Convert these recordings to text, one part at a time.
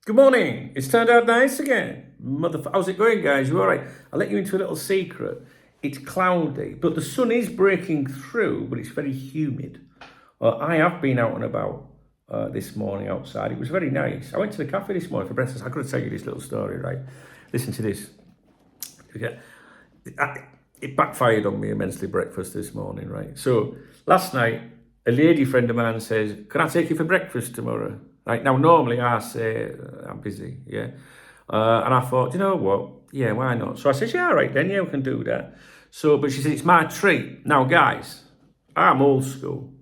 Good morning. It's turned out nice again. How's it going, guys? You all right? I'll let you into a little secret. It's cloudy, but the sun is breaking through, but it's very humid. I have been out and about this morning outside. It was very nice. I went to the cafe this morning for breakfast. I could tell you this little story, right? Listen to this. It backfired on me immensely, breakfast this morning, right? So last night, a lady friend of mine says, "Can I take you for breakfast tomorrow?" Right now, normally I say, I'm busy, yeah. And I thought, you know what? Yeah, why not? So I said, yeah, all right then, yeah, we can do that. So, but she said, it's my treat. Now, guys, I'm old school,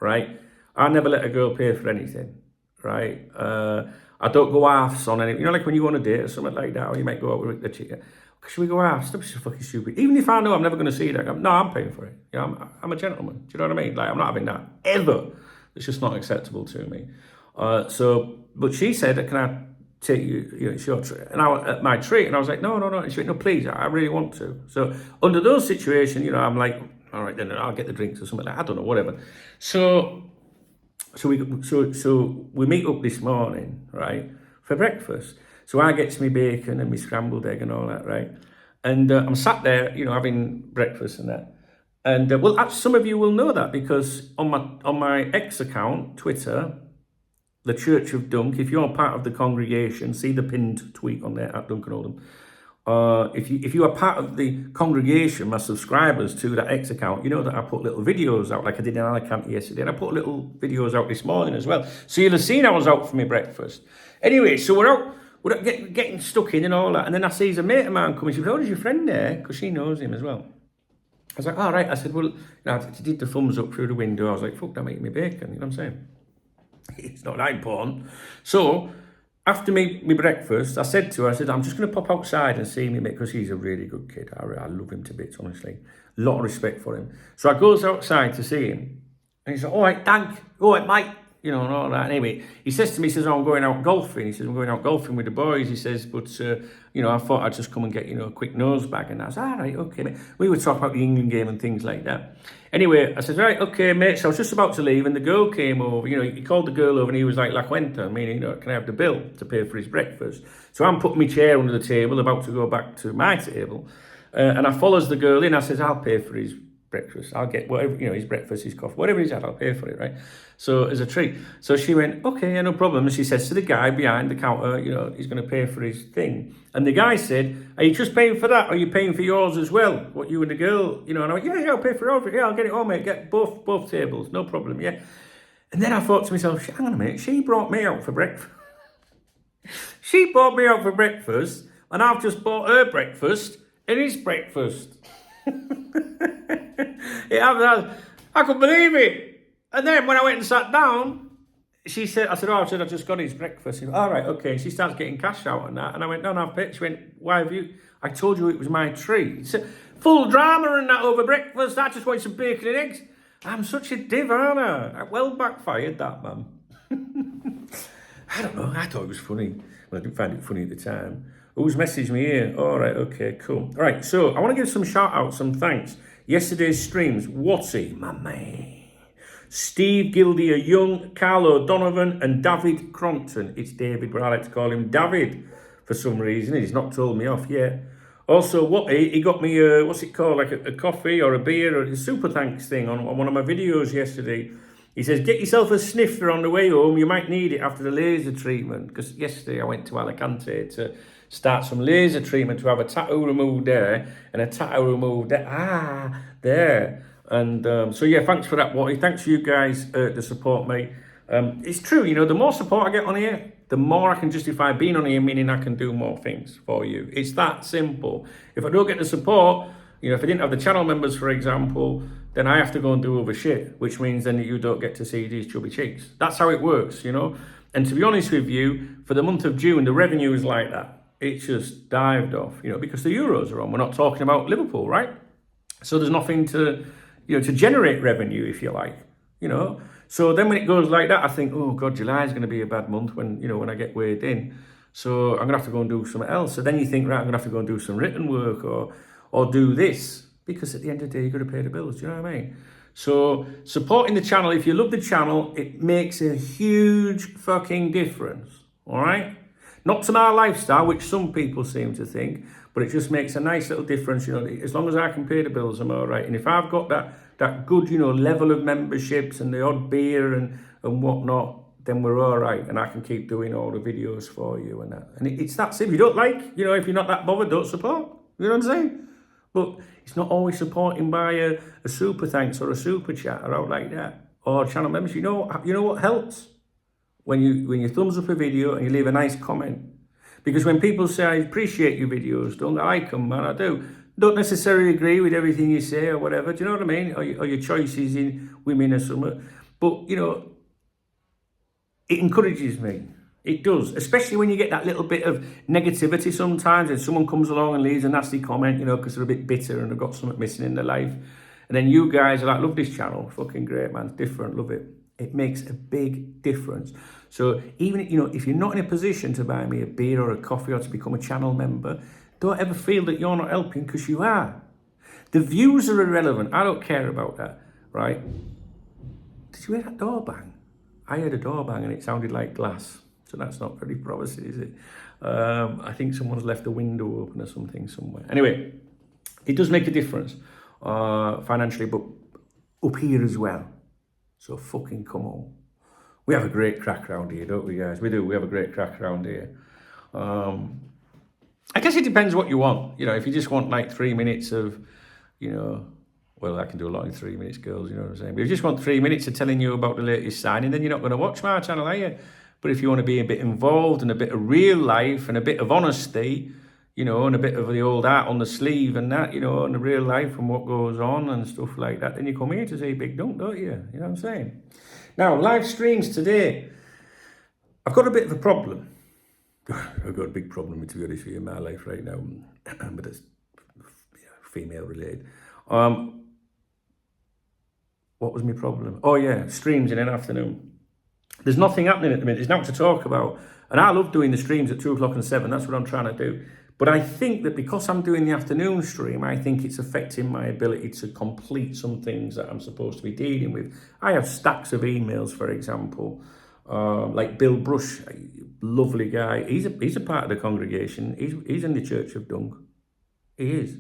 right? I never let a girl pay for anything, right? I don't go halves on anything. You know, like when you want a date or something like that, or you might go out with the chick. Should we go halves? Stop being so fucking stupid. Even if I know I'm never going to see that, no, I'm paying for it. You know, I'm a gentleman. Do you know what I mean? Like, I'm not having that ever. It's just not acceptable to me. But she said, "Can I take you? You know, it's your treat." And at my treat, and I was like, "No." And she went, "No, please, I really want to." So under those situations, you know, I'm like, "All right, then I'll get the drinks or something like that. I don't know, whatever." So we meet up this morning, right, for breakfast. So I get me bacon and my scrambled egg and all that, right, and I'm sat there, you know, having breakfast and that. And well, some of you will know that because on my X account, Twitter, the Church of Dunk, if you're part of the congregation, see the pinned tweet on there at Duncan Oldham. If you are part of the congregation, my subscribers to that X account, you know that I put little videos out like I did in Alicante yesterday. And I put little videos out this morning as well. So you'll have seen I was out for my breakfast. Anyway, so we're out getting stuck in and all that. And then I see a mate of mine coming. She goes, "Oh, there's your friend there?" Because she knows him as well. I was like, "All right." I said, "Well," I did the thumbs up through the window. I was like, "Fuck, I'm eating my bacon." You know what I'm saying? It's not that important. So after me breakfast, I said to her, "I'm just going to pop outside and see me mate," because he's a really good kid. I love him to bits, honestly. A lot of respect for him. So I goes outside to see him. And he's like, "All right, thank. All right, mate." You know, and all that. Anyway, he says to me, "Oh, I'm going out golfing." He says, "I'm going out golfing with the boys." He says, "But, you know, I thought I'd just come and get, you know, a quick nose bag." And I was, "All right, okay, mate." We would talk about the England game and things like that. Anyway, I said, "Right, okay, mate." So I was just about to leave and the girl came over. You know, he called the girl over and he was like, "La cuenta," meaning, you know, "Can I have the bill to pay for his breakfast?" So I'm putting my chair under the table, about to go back to my table. And I follows the girl in. I says, "I'll pay for his breakfast. I'll get whatever, you know, his breakfast, his coffee, whatever he's had, I'll pay for it," right? So as a treat. So she went, "Okay, yeah, no problem." And she says to the guy behind the counter, you know, he's going to pay for his thing. And the guy said, "Are you just paying for that? Or are you paying for yours as well? What, you and the girl?" You know, and I went, yeah, I'll pay for it. Yeah, I'll get it all, mate. Get both tables, no problem, yeah. And then I thought to myself, hang on a minute, she brought me out for breakfast. She brought me out for breakfast, and I've just bought her breakfast and his breakfast. I couldn't believe it. And then when I went and sat down, she said, I said, "I just got his breakfast." She went, "All right, okay." And she starts getting cash out and that. And I went, "No, I've paid." She went, "Why have you? I told you it was my treat." It's full drama and that over breakfast. I just wanted some bacon and eggs. I'm such a div, aren't I? Well backfired, that, man. I don't know. I thought it was funny. Well, I didn't find it funny at the time. Who's messaged me here? All right, okay, cool. All right, so I want to give some shout outs, some thanks. Yesterday's streams, Watty, my man. Steve Gildier Young, Carlo Donovan, and David Crompton. It's David, but I like to call him David for some reason. He's not told me off yet. Also, Watty, he got me, what's it called, like a coffee or a beer or a super thanks thing on one of my videos yesterday. He says, "Get yourself a snifter on the way home. You might need it after the laser treatment." Because yesterday I went to Alicante to start some laser treatment to have a tattoo removed there and a tattoo removed there. There. And so, yeah, thanks for that, Watty. Thanks for you guys to support me. It's true, you know, the more support I get on here, the more I can justify being on here, meaning I can do more things for you. It's that simple. If I don't get the support, you know, if I didn't have the channel members, for example, then I have to go and do other shit, which means then you don't get to see these chubby cheeks. That's how it works, you know. And to be honest with you, for the month of June, the revenue is like that. It just dived off, you know, because the Euros are on. We're not talking about Liverpool, right? So there's nothing to, you know, to generate revenue, if you like, you know. So then when it goes like that, I think, oh God, July is going to be a bad month when, you know, when I get weighed in. So I'm going to have to go and do something else. So then you think, right, I'm going to have to go and do some written work or do this, because at the end of the day, you've got to pay the bills. Do you know what I mean? So supporting the channel, if you love the channel, it makes a huge fucking difference. All right? Not to my lifestyle, which some people seem to think, but it just makes a nice little difference. You know, as long as I can pay the bills, I'm all right. And if I've got that good, you know, level of memberships and the odd beer and whatnot, then we're all right, and I can keep doing all the videos for you and that. And it's that simple. If you don't like, you know, if you're not that bothered, don't support. You know what I'm saying? But it's not always supporting by a super thanks or a super chat or out like that, or channel members. You know what helps? When you thumbs up a video and you leave a nice comment. Because when people say, I appreciate your videos, don't I like them, man, I do. Don't necessarily agree with everything you say or whatever, do you know what I mean? Or your choices in women or something. But, you know, it encourages me. It does. Especially when you get that little bit of negativity sometimes and someone comes along and leaves a nasty comment, you know, because they're a bit bitter and they've got something missing in their life. And then you guys are like, love this channel. Fucking great, man. It's different. Love it. It makes a big difference. So even, you know, if you're not in a position to buy me a beer or a coffee or to become a channel member, don't ever feel that you're not helping, because you are. The views are irrelevant. I don't care about that, right? Did you hear that door bang? I heard a door bang and it sounded like glass. So that's not very promising, is it? I think someone's left the window open or something somewhere. Anyway, it does make a difference financially, but up here as well. So fucking come on. We have a great crack around here, don't we, guys? We do. We have a great crack around here. I guess it depends what you want. You know, if you just want like 3 minutes of, you know, well, I can do a lot in 3 minutes, girls, you know what I'm saying? But if you just want 3 minutes of telling you about the latest signing, then you're not going to watch my channel, are you? But if you want to be a bit involved and a bit of real life and a bit of honesty, you know, and a bit of the old art on the sleeve and that, you know, and the real life and what goes on and stuff like that, then you come here to see Big Dunk, don't you? You know what I'm saying? Now, live streams today. I've got a bit of a problem. I've got a big problem, to be honest with you, in my life right now, but it's female related. What was my problem? Oh yeah, streams in an afternoon. There's nothing happening at the minute. There's nothing to talk about. And I love doing the streams at 2 o'clock and 7. That's what I'm trying to do. But I think that because I'm doing the afternoon stream, I think it's affecting my ability to complete some things that I'm supposed to be dealing with. I have stacks of emails, for example, like Bill Brush, lovely guy. He's a part of the congregation. He's in the Church of Dunk. He is.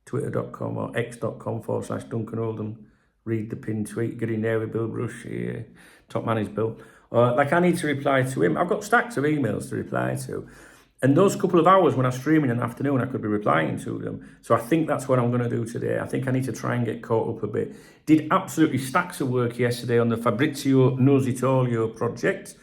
Twitter.com or x.com/Duncan Oldham. Read the pinned tweet, get in there with Bill Brush. Yeah. Top man is Bill. Like I need to reply to him. I've got stacks of emails to reply to. And those couple of hours when I stream in the afternoon, I could be replying to them. So I think that's what I'm going to do today. I think I need to try and get caught up a bit. Did absolutely stacks of work yesterday on the Fabrizio Knows It All project.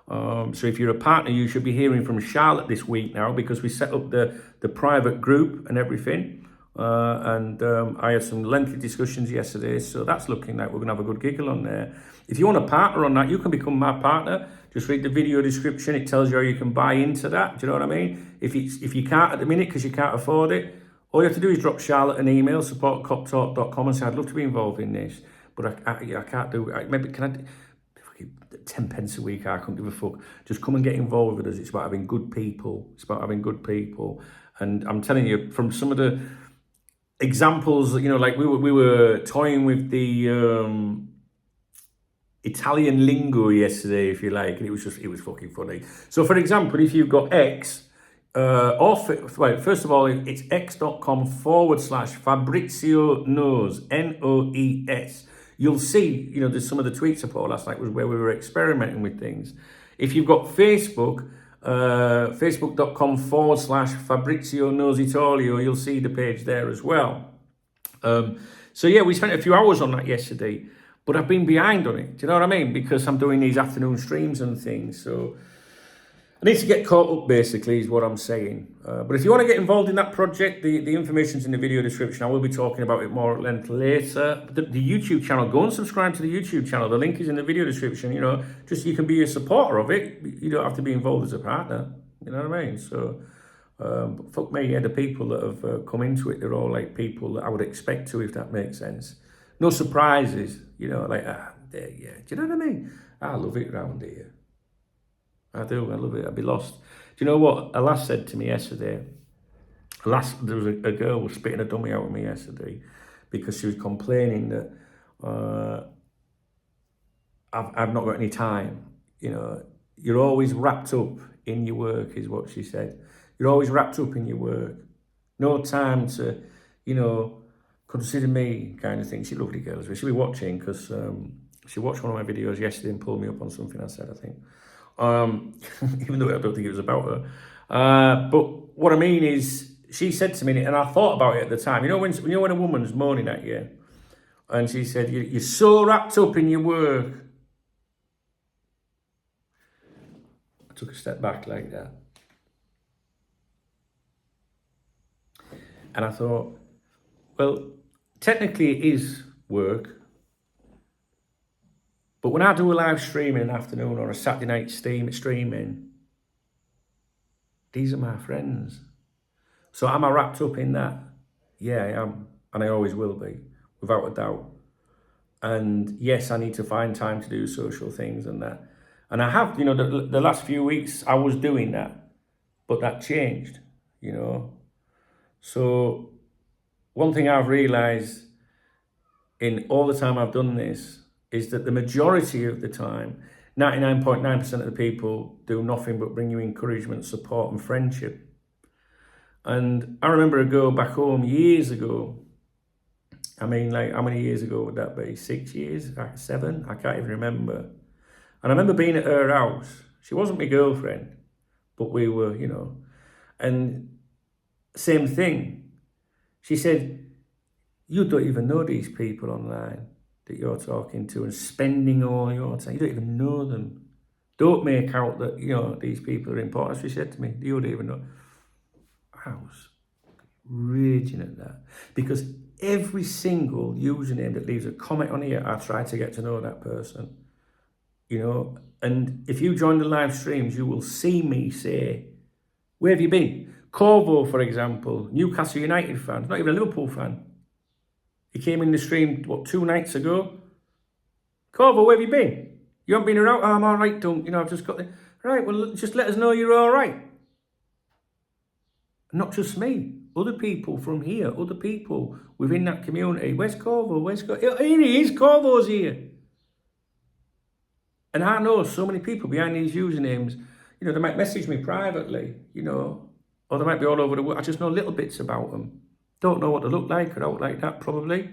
So if you're a partner, you should be hearing from Charlotte this week now, because we set up the private group and everything. I had some lengthy discussions yesterday, so that's looking like we're going to have a good giggle on there. If you want a partner on that, you can become my partner. Just read the video description. It tells you how you can buy into that. Do you know what I mean? If you can't at the minute because you can't afford it, all you have to do is drop Charlotte an email, support@coptalk.com, and say, I'd love to be involved in this, but I can't do it. Maybe can I... 10 pence a week, I couldn't give a fuck. Just come and get involved with us. It's about having good people. And I'm telling you, from some of the examples, you know, like we were toying with the Italian lingo yesterday, if you like, and it was fucking funny. So for example, if you've got X, first of all, it's x.com/Fabrizio Knows, Noes. You'll see, you know, there's some of the tweets I put last night was where we were experimenting with things. If you've got Facebook, facebook.com/Fabrizio Knows It All, you'll see the page there as well. So yeah, we spent a few hours on that yesterday, but I've been behind on it. Do you know what I mean? Because I'm doing these afternoon streams and things. So I need to get caught up, basically, is what I'm saying. But if you want to get involved in that project, the information's in the video description. I will be talking about it more at length later. The YouTube channel, go and subscribe to the YouTube channel. The link is in the video description. You know, just you can be a supporter of it. You don't have to be involved as a partner. You know what I mean? So, fuck me, yeah, the people that have come into it, they're all like people that I would expect to, if that makes sense. No surprises, you know, like, there, yeah. Do you know what I mean? I love it around here. I do, I love it. I'd be lost. Do you know what a lass said to me yesterday? There was a girl was spitting a dummy out of me yesterday because she was complaining that I've not got any time. You know, you're always wrapped up in your work, is what she said. You're always wrapped up in your work. No time to, consider me kind of thing. She's a lovely girl. She'll be watching because she watched one of my videos yesterday and pulled me up on something I said, I think. Even though I don't think it was about her. But what I mean is, she said to me, and I thought about it at the time, when a woman's moaning at you, and she said, you're so wrapped up in your work. I took a step back like that. And I thought, well, technically it is work. But when I do a live stream in an afternoon or a Saturday night streaming, these are my friends. So am I wrapped up in that? Yeah, I am. And I always will be, without a doubt. And yes, I need to find time to do social things and that. And I have, the last few weeks I was doing that, but that changed, So one thing I've realised in all the time I've done this is that the majority of the time, 99.9% of the people do nothing but bring you encouragement, support and friendship. And I remember a girl back home years ago. I mean, like, how many years ago would that be? 6 years? 7? I can't even remember. And I remember being at her house. She wasn't my girlfriend, but we were, and same thing. She said, you don't even know these people online that you're talking to and spending all your time. You don't even know them. Don't make out that, these people are important. She said to me, you don't even know. I was raging at that. Because every single username that leaves a comment on here, I try to get to know that person. And if you join the live streams, you will see me say, where have you been? Corvo, for example, Newcastle United fan, not even a Liverpool fan. He came in the stream, 2 nights ago? Corvo, where have you been? You haven't been around? Oh, I'm all right, Dunk. I've just got the... Right, well, just let us know you're all right. Not just me. Other people from here, other people within that community. Where's Corvo? Where's Corvo? Here he is, Corvo's here. And I know so many people behind these usernames, they might message me privately, or they might be all over the world. I just know little bits about them. Don't know what they look like or out like that, probably.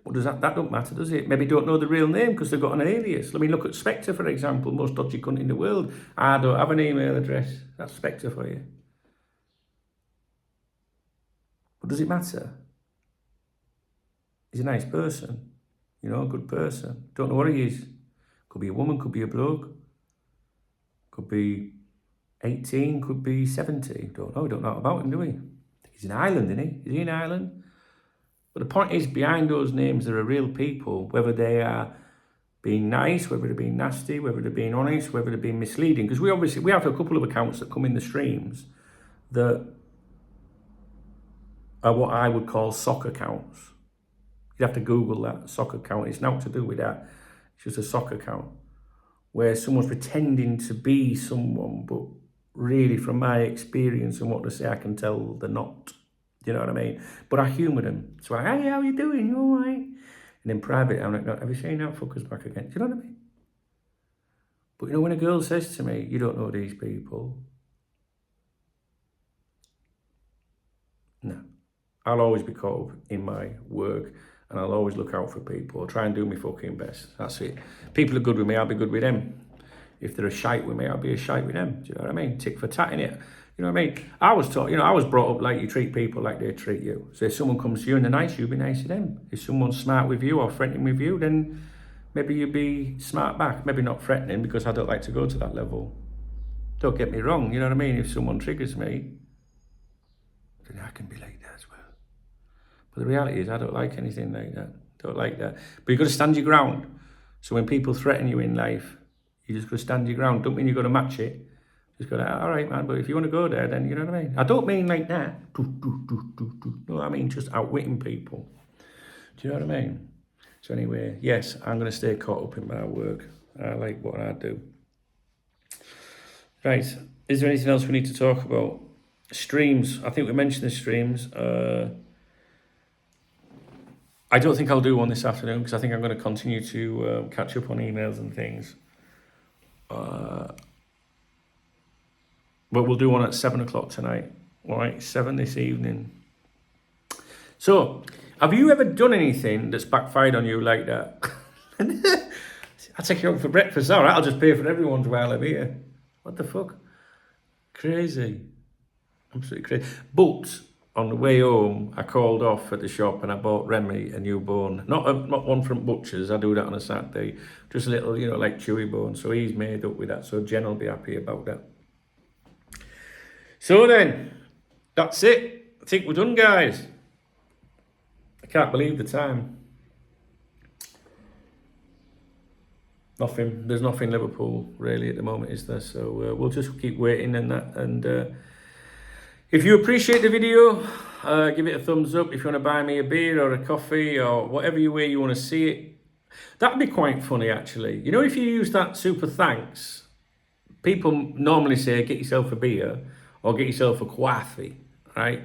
Well, that don't matter, does it? Maybe don't know the real name because they've got an alias. I mean, look at Spectre, for example, most dodgy cunt in the world. I don't have an email address. That's Spectre for you. But does it matter? He's a nice person, a good person. Don't know what he is. Could be a woman, could be a bloke. Could be 18, could be 70. Don't know. We don't know about him, do we? He's in Ireland, isn't he? Is he in Ireland? But the point is, behind those names, there are real people, whether they are being nice, whether they're being nasty, whether they're being honest, whether they're being misleading. Because we have a couple of accounts that come in the streams that are what I would call sock accounts. You'd have to Google that, sock account. It's nothing to do with that. It's just a sock account where someone's pretending to be someone, but really, from my experience and what they say, I can tell they're not. Do you know what I mean? But I humour them. So hey, how are you doing? You all right? And then private, I'm like, no, have you seen that fuckers back again? Do you know what I mean? But when a girl says to me, you don't know these people. No. I'll always be caught up in my work and I'll always look out for people. I'll try and do my fucking best. That's it. People are good with me, I'll be good with them. If they're a shite with me, I'll be a shite with them. Do you know what I mean? Tick for tat, innit? You know what I mean? I was taught, I was brought up like you treat people like they treat you. So if someone comes to you and they're nice, you be nice to them. If someone's smart with you or threatening with you, then maybe you be smart back. Maybe not threatening, because I don't like to go to that level. Don't get me wrong, you know what I mean? If someone triggers me, then I can be like that as well. But the reality is I don't like anything like that. Don't like that. But you've got to stand your ground. So when people threaten you in life, you just got to stand your ground. Don't mean you've got to match it. Just go, all right, man, but if you want to go there, then you know what I mean? I don't mean like that. No, I mean just outwitting people. Do you know what I mean? So anyway, yes, I'm going to stay caught up in my work. I like what I do. Right, is there anything else we need to talk about? Streams, I think we mentioned the streams. I don't think I'll do one this afternoon because I think I'm going to continue to catch up on emails and things. But we'll do one at 7 o'clock tonight. All right, 7 this evening. So, have you ever done anything that's backfired on you like that? I'll take you out for breakfast. All right, I'll just pay for everyone's while I'm here. What the fuck? Crazy. Absolutely crazy. But on the way home, I called off at the shop and I bought Remy a new bone. Not one from Butcher's. I do that on a Saturday. Just a little, like chewy bone. So he's made up with that. So Jen will be happy about that. So then, that's it. I think we're done, guys. I can't believe the time. Nothing. There's nothing Liverpool really at the moment, is there? So we'll just keep waiting and that. And if you appreciate the video, give it a thumbs up. If you want to buy me a beer or a coffee or whatever way you want to see it, that'd be quite funny actually. If you use that super thanks, people normally say get yourself a beer or get yourself a coffee, right?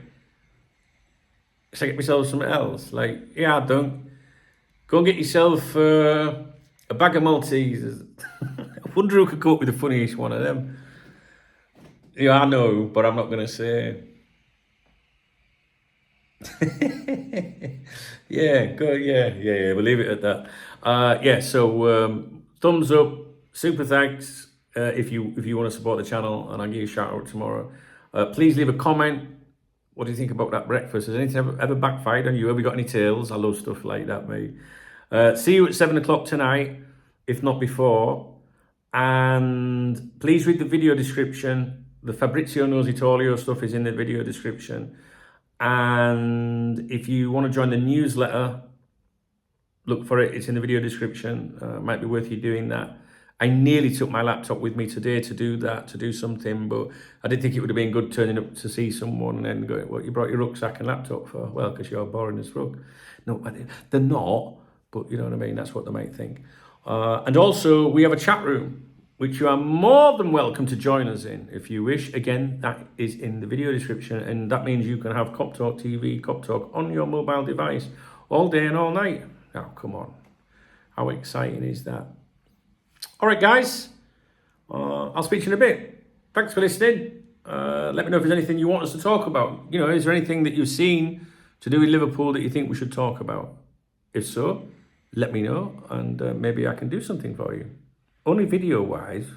So get myself something else. Like, yeah, don't go and get yourself a bag of Maltesers. I wonder who could come up with the funniest one of them. Yeah, I know, but I'm not going to say. Yeah, good. Yeah. We'll leave it at that. So thumbs up, super thanks if you want to support the channel, and I'll give you a shout out tomorrow. Please leave a comment. What do you think about that breakfast? Has anything ever backfired on you? Have you got any tales? I love stuff like that, mate. See you at 7 o'clock tonight, if not before. And please read the video description. The Fabrizio Nositolio stuff is in the video description. And if you want to join the newsletter, look for it. It's in the video description. Might be worth you doing that. I nearly took my laptop with me today to do that, to do something, but I did think it would have been good turning up to see someone and then going, what, you brought your rucksack and laptop for? Well, because you're boring as fuck. No, they're not, but you know what I mean? That's what they might think. And also, we have a chat room, which you are more than welcome to join us in if you wish. Again, that is in the video description, and that means you can have Cop Talk TV, Cop Talk on your mobile device all day and all night. Now, come on. How exciting is that? All right, guys. I'll speak to you in a bit. Thanks for listening. Let me know if there's anything you want us to talk about. Is there anything that you've seen to do with Liverpool that you think we should talk about? If so, let me know, and maybe I can do something for you. Only video-wise.